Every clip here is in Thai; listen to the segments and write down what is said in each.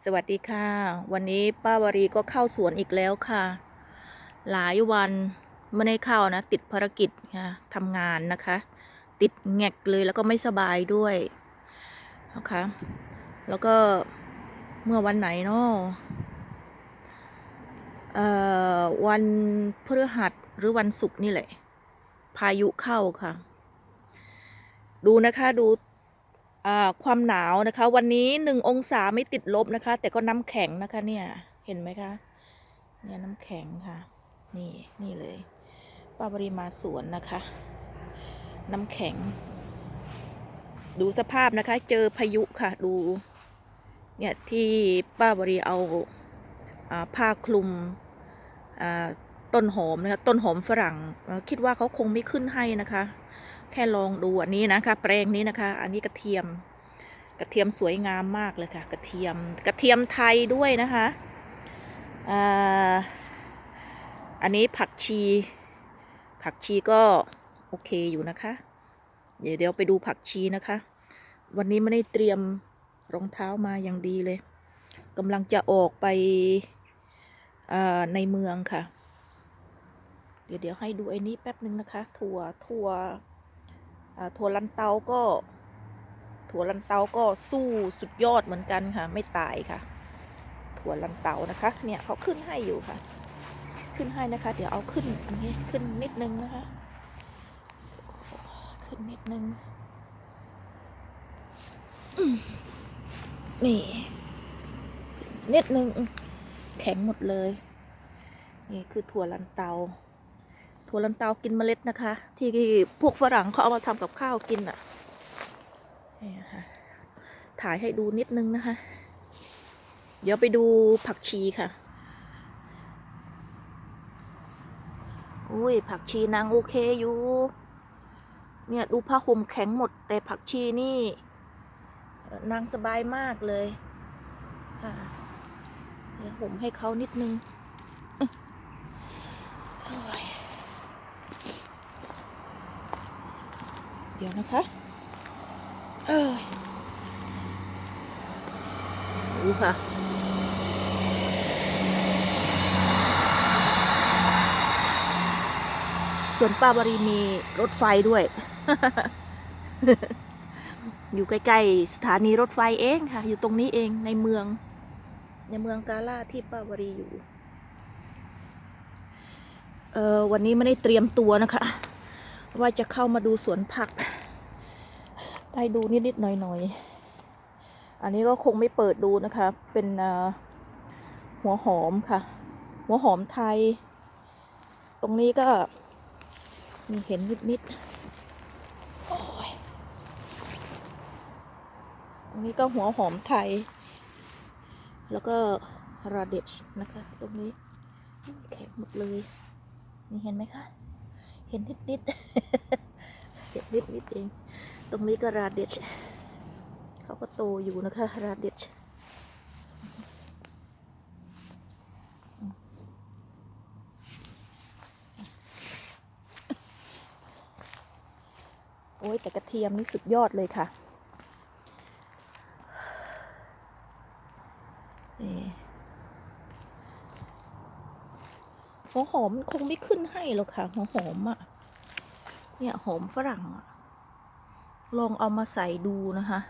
สวัสดีค่ะวันนี้ป้าวรีก็เข้าสวนอีกแล้วค่ะหลายวันไม่ได้เข้านะติดภารกิจค่ะทำงานนะคะติดแงกเลยแล้วก็ไม่สบายด้วยนะคะแล้วก็เมื่อวันไหนเนาะวันพฤหัสหรือวันศุกร์นี่แหละพายุเข้าค่ะดูนะคะดูความหนาวนะคะวันนี้1 องศาไม่ติดลบนะคะแต่ก็น้ำแข็งนะคะเนี่ยเห็นไหมคะเนี่ยน้ำแข็งค่ะนี่เลยป้าบริมาสวนนะคะน้ำแข็งดูสภาพนะคะเจอพายุค่ะดูเนี่ยที่ป้าบริเอาผ้าคลุมต้นหอมนะคะต้นหอมฝรั่งคิดว่าเขาคงไม่ขึ้นให้นะคะแค่ลองดูอันนี้นะคะแปลงนี้นะคะอันนี้กระเทียมสวยงามมากเลยค่ะกระเทียมไทยด้วยนะคะอันนี้ผักชีก็โอเคอยู่นะคะเดี๋ยวไปดูผักชีนะคะวันนี้ไม่ได้เตรียมรองเท้ามาอย่างดีเลยกำลังจะออกไปในเมืองค่ะเดี๋ยวให้ดูไอ้นี้แป๊บนึงนะคะถั่วลันเตาก็สู้สุดยอดเหมือนกันค่ะไม่ตายค่ะถั่วลันเตานะคะเนี่ยเขาขึ้นให้อยู่ค่ะขึ้นให้นะคะเดี๋ยวเอาขึ้นอันนี้ขึ้นนิดนึงนะคะขึ้นนิดนึงนี่นิดนึงแข็งหมดเลยนี่คือถั่วลันเตากินเมล็ดนะคะที่พวกฝรั่งเขาเอามาทำกับข้าวกินอ่ะนี่ค่ะถ่ายให้ดูนิดนึงนะคะเดี๋ยวไปดูผักชีค่ะอุ้ยผักชีนางโอเคอยู่เนี่ยดูผ้าห่มแข็งหมดแต่ผักชีนี่นางสบายมากเลยค่ะเดี๋ยวห่มให้เขานิดนึงเดี๋ยวนะคะดูค่ะส่วนป้าบรีมีรถไฟด้วย อยู่ใกล้ๆสถานีรถไฟเองค่ะอยู่ตรงนี้เองในเมืองกาลาที่ป้าบรีอยู่วันนี้ไม่ได้เตรียมตัวนะคะว่าจะเข้ามาดูสวนผักได้ดูนิดๆหน่อยๆอันนี้ก็คงไม่เปิดดูนะคะเป็นหัวหอมค่ะหัวหอมไทยตรงนี้ก็มีเห็นนิดๆโอ้ยตรงนี้ก็หัวหอมไทยแล้วก็ราเดชนะคะตรงนี้แข็งหมดเลยนี่เห็นไหมคะเห็นนิดๆเห็นนิดเองตรงนี้ก็ราเดชเขาก็โตอยู่นะคะราเดชโอ้ยแต่กระเทียมนี่สุดยอดเลยค่ะหัวหอมคงไม่ขึ้นให้หรอกค่ะหัวหอมอ่ะเนี่ยหอมฝรั่งอ่ะลองเอามาใส่ดูนะคะ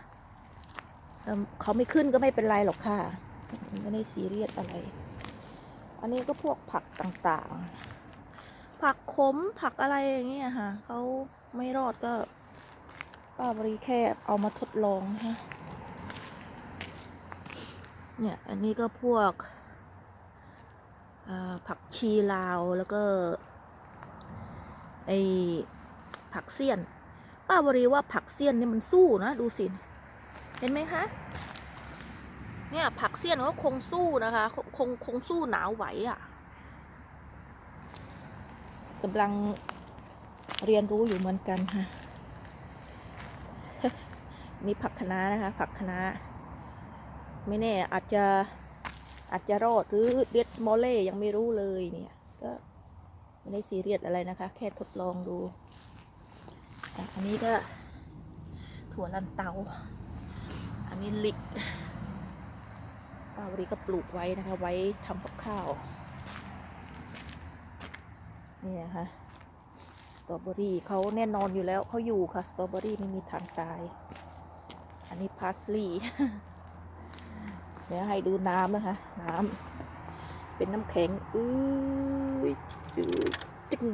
เขาไม่ขึ้นก็ไม่เป็นไรหรอกค่ะไม่ได้ซีเรียสอะไรอันนี้ก็พวกผักต่างๆผักขมผักอะไรอย่างเงี้ยค่ะเขาไม่รอดก็ป้าบริแค่เอามาทดลองฮะเนี่ยอันนี้ก็พวกผักชีลาวแล้วก็ไอผักเสี้ยนป้าบริว่าผักเสี้ยนนี่มันสู้นะดูสิเห็นไหมคะเนี่ยผักเสี้ยนเขาคงสู้นะคะคงสู้หนาวไหวอ่ะกำลังเรียนรู้อยู่เหมือนกันค่ะนี่ผักคะน้านะคะผักคะน้าไม่แน่อาจจะรอดหรือเดดสมอลเล่ยังไม่รู้เลยเนี่ยก็ไม่ได้ซีเรียสอะไรนะคะแค่ทดลองดูอันนี้ก็ถั่วลันเตาอันนี้ลิกป้า วรีก็ปลูกไว้นะคะไว้ทำกับข้าวนี่นะคะสตรอเบอรี่เขาแน่นอนอยู่แล้วเขาอยู่ค่ะสตรอเบอรี่ไม่มีทางตายอันนี้พาสลีย์ เดี๋ยวให้ดูน้ำนะคะน้ำเป็นน้ำแข็งจึง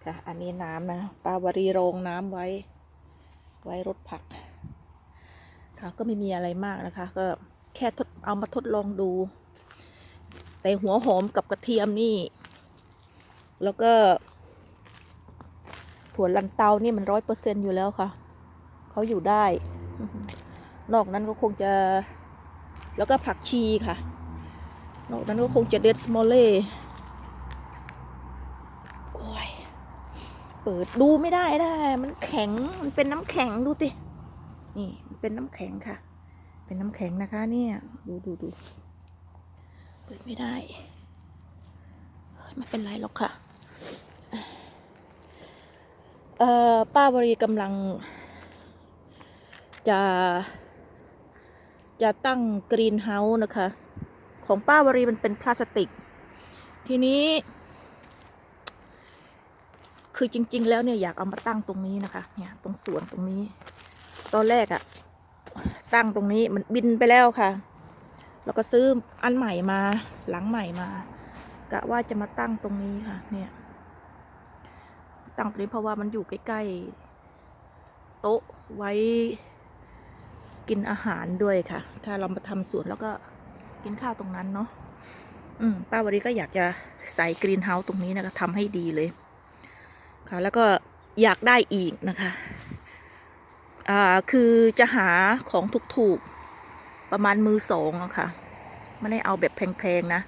ค่ะอันนี้น้ำนะป้าวรีโรงน้ำไว้รดผักค่ะก็ไม่มีอะไรมากนะคะก็แค่เอามาทดลองดูแต่หัวหอมกับกระเทียมนี่แล้วก็ถั่วลันเตานี่มัน100%อยู่แล้วค่ะเขาอยู่ได้นอกนั้นก็คงจะแล้วก็ผักชีค่ะนอกนั้นก็คงจะเดดสมอลเล่โอ้ยเปิดดูไม่ได้มันแข็งมันเป็นน้ำแข็งดูตินี่มันเป็นน้ำแข็งค่ะเป็นน้ำแข็งนะคะเนี่ยดูเปิดไม่ได้ไม่เป็นไรหรอกค่ะป้าวรีกำลังจะตั้งกรีนเฮาส์นะคะของป้าวรีมันเป็นพลาสติกทีนี้คือจริงๆแล้วเนี่ยอยากเอามาตั้งตรงนี้นะคะเนี่ยตรงสวนตรงนี้ตอนแรกอะตั้งตรงนี้มันบินไปแล้วค่ะแล้วก็ซื้ออันใหม่มาหลังใหม่มากะว่าจะมาตั้งตรงนี้ค่ะเนี่ยตั้งตรงนี้เพราะว่ามันอยู่ใกล้ๆโต๊ะไว้กินอาหารด้วยค่ะถ้าเรามาทำสวนแล้วก็กินข้าวตรงนั้นเนาะป้าวรีก็อยากจะใส่กรีนเฮาส์ตรงนี้นะคะทำให้ดีเลยค่ะแล้วก็อยากได้อีกนะคะคือจะหาของถูกๆประมาณมือสองอะค่ะไม่ได้เอาแบบแพงๆนะ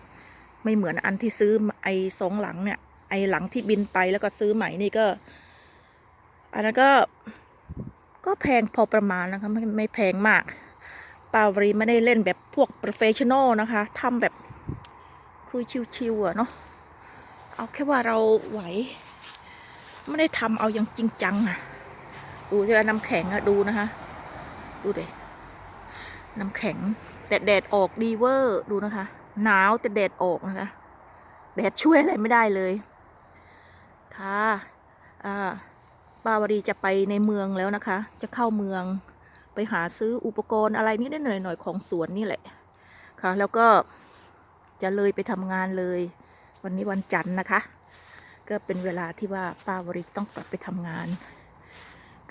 ไม่เหมือนอันที่ซื้อไอ้2 หลังเนี่ยไอ้หลังที่บินไปแล้วก็ซื้อใหม่นี่ก็อันนั้นก็แพงพอประมาณนะคะไม่แพงมากป้าวรีไม่ได้เล่นแบบพวกโปรเฟชชั่นอลนะคะทำแบบคือชิวๆอะเนาะเอาแค่ว่าเราไหวไม่ได้ทำเอาอย่างจริงจังอะดูจะน้ำแข็งอะดูนะคะดูเด็น้ำแข็งแต่แดดออกดีเวอร์ดูนะคะหนาวแต่แดดออกนะคะแดดช่วยอะไรไม่ได้เลยค่ะป้าวรีจะไปในเมืองแล้วนะคะจะเข้าเมืองไปหาซื้ออุปกรณ์อะไรนิดหน่อยของสวนนี่แหละค่ะแล้วก็จะเลยไปทำงานเลยวันนี้วันจันทร์นะคะก็เป็นเวลาที่ว่าป้าวรีต้องกลับไปทำงาน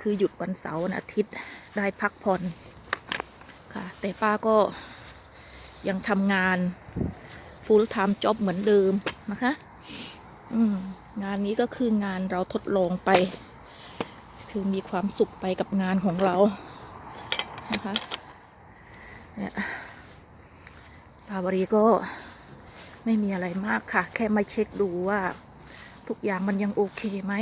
คือหยุดวันเสาร์วันอาทิตย์ได้พักผ่อนค่ะแต่ป้าก็ยังทำงาน full time job เหมือนเดิมนะคะงานนี้ก็คืองานเราทดลองไปคือมีความสุขไปกับงานของเรานะคะเนี่ยป้าวรีก็ไม่มีอะไรมากค่ะแค่มาเช็คดูว่าทุกอย่างมันยังโอเคไหม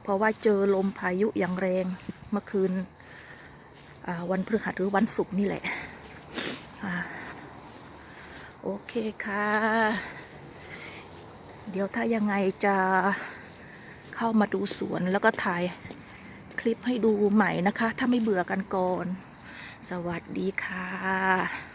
เพราะว่าเจอลมพายุอย่างแรงเมื่อคืนวันพฤหัสหรือวันศุกร์นี่แหละโอเคค่ะเดี๋ยวถ้ายังไงจะเข้ามาดูสวนแล้วก็ถ่ายคลิปให้ดูใหม่นะคะถ้าไม่เบื่อกันก่อนสวัสดีค่ะ